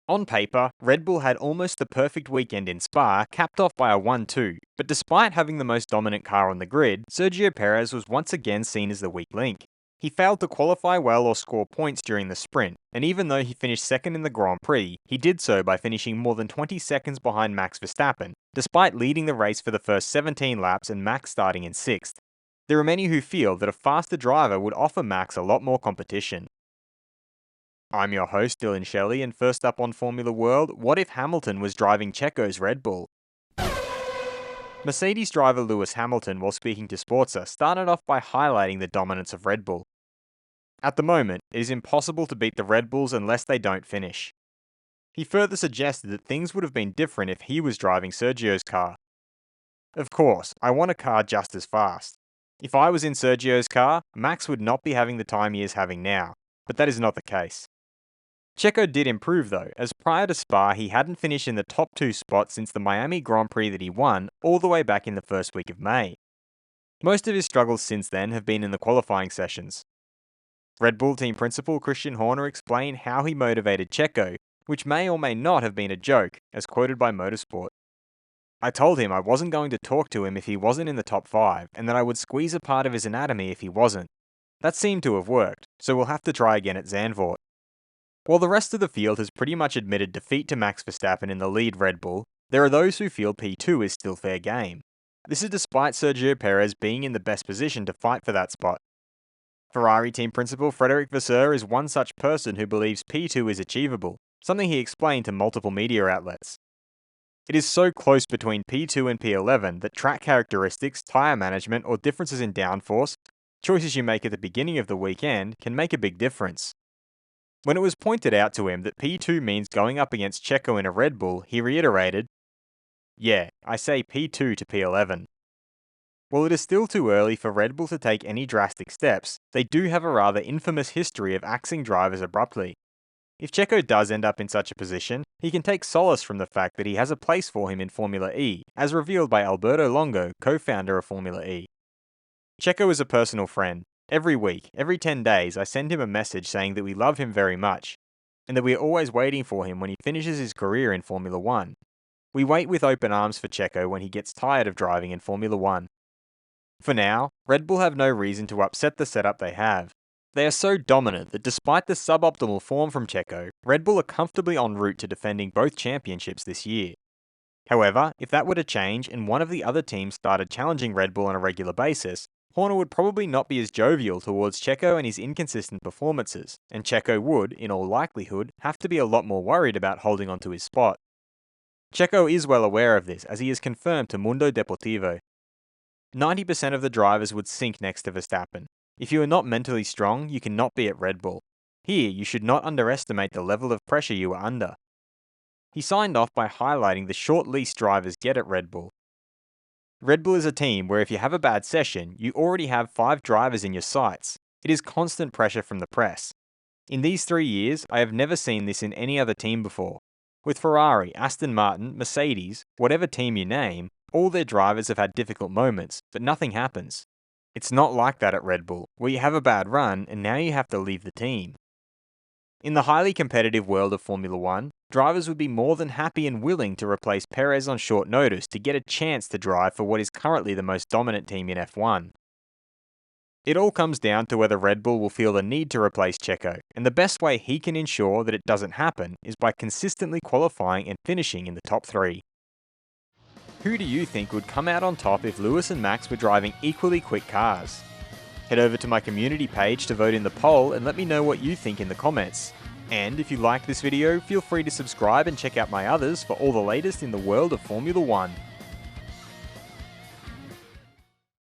On paper, Red Bull had almost the perfect weekend in Spa, capped off by a 1-2, but despite having the most dominant car on the grid, Sergio Perez was once again seen as the weak link. He failed to qualify well or score points during the sprint, and even though he finished second in the Grand Prix, he did so by finishing more than 20 seconds behind Max Verstappen, despite leading the race for the first 17 laps and Max starting in 6th. There are many who feel that a faster driver would offer Max a lot more competition. I'm your host, Dillon Shelley, and first up on Formula World, what if Hamilton was driving Checo's Red Bull? Mercedes driver Lewis Hamilton, while speaking to Sporza, started off by highlighting the dominance of Red Bull. At the moment, it is impossible to beat the Red Bulls unless they don't finish. He further suggested that things would have been different if he was driving Sergio's car. Of course, I want a car just as fast. If I was in Sergio's car, Max would not be having the time he is having now, but that is not the case. Checo did improve though, as prior to Spa he hadn't finished in the top 2 spots since the Miami Grand Prix that he won all the way back in the first week of May. Most of his struggles since then have been in the qualifying sessions. Red Bull team principal Christian Horner explained how he motivated Checo, which may or may not have been a joke, as quoted by Motorsport. I told him I wasn't going to talk to him if he wasn't in the top 5, and that I would squeeze a part of his anatomy if he wasn't. That seemed to have worked, so we'll have to try again at Zandvoort. While the rest of the field has pretty much admitted defeat to Max Verstappen in the lead Red Bull, there are those who feel P2 is still fair game. This is despite Sergio Perez being in the best position to fight for that spot. Ferrari team principal Frederic Vasseur is one such person who believes P2 is achievable, something he explained to multiple media outlets. It is so close between P2 and P11 that track characteristics, tyre management, or differences in downforce, choices you make at the beginning of the weekend, can make a big difference. When it was pointed out to him that P2 means going up against Checo in a Red Bull, he reiterated, "Yeah, I say P2 to P11. While it is still too early for Red Bull to take any drastic steps, they do have a rather infamous history of axing drivers abruptly. If Checo does end up in such a position, he can take solace from the fact that he has a place for him in Formula E, as revealed by Alberto Longo, co-founder of Formula E. Checo is a personal friend. Every week, every 10 days, I send him a message saying that we love him very much, and that we are always waiting for him when he finishes his career in Formula 1. We wait with open arms for Checo when he gets tired of driving in Formula 1. For now, Red Bull have no reason to upset the setup they have. They are so dominant that despite the suboptimal form from Checo, Red Bull are comfortably en route to defending both championships this year. However, if that were to change and one of the other teams started challenging Red Bull on a regular basis, Horner would probably not be as jovial towards Checo and his inconsistent performances, and Checo would, in all likelihood, have to be a lot more worried about holding onto his spot. Checo is well aware of this, as he has confirmed to Mundo Deportivo. 90% of the drivers would sink next to Verstappen. If you are not mentally strong, you cannot be at Red Bull. Here, you should not underestimate the level of pressure you are under. He signed off by highlighting the short leash drivers get at Red Bull. Red Bull is a team where if you have a bad session, you already have 5 drivers in your sights. It is constant pressure from the press. In these 3 years, I have never seen this in any other team before. With Ferrari, Aston Martin, Mercedes, whatever team you name, all their drivers have had difficult moments, but nothing happens. It's not like that at Red Bull, where you have a bad run and now you have to leave the team. In the highly competitive world of Formula 1, drivers would be more than happy and willing to replace Perez on short notice to get a chance to drive for what is currently the most dominant team in F1. It all comes down to whether Red Bull will feel the need to replace Checo, and the best way he can ensure that it doesn't happen is by consistently qualifying and finishing in the top 3. Who do you think would come out on top if Lewis and Max were driving equally quick cars? Head over to my community page to vote in the poll and let me know what you think in the comments. And if you liked this video, feel free to subscribe and check out my others for all the latest in the world of Formula 1.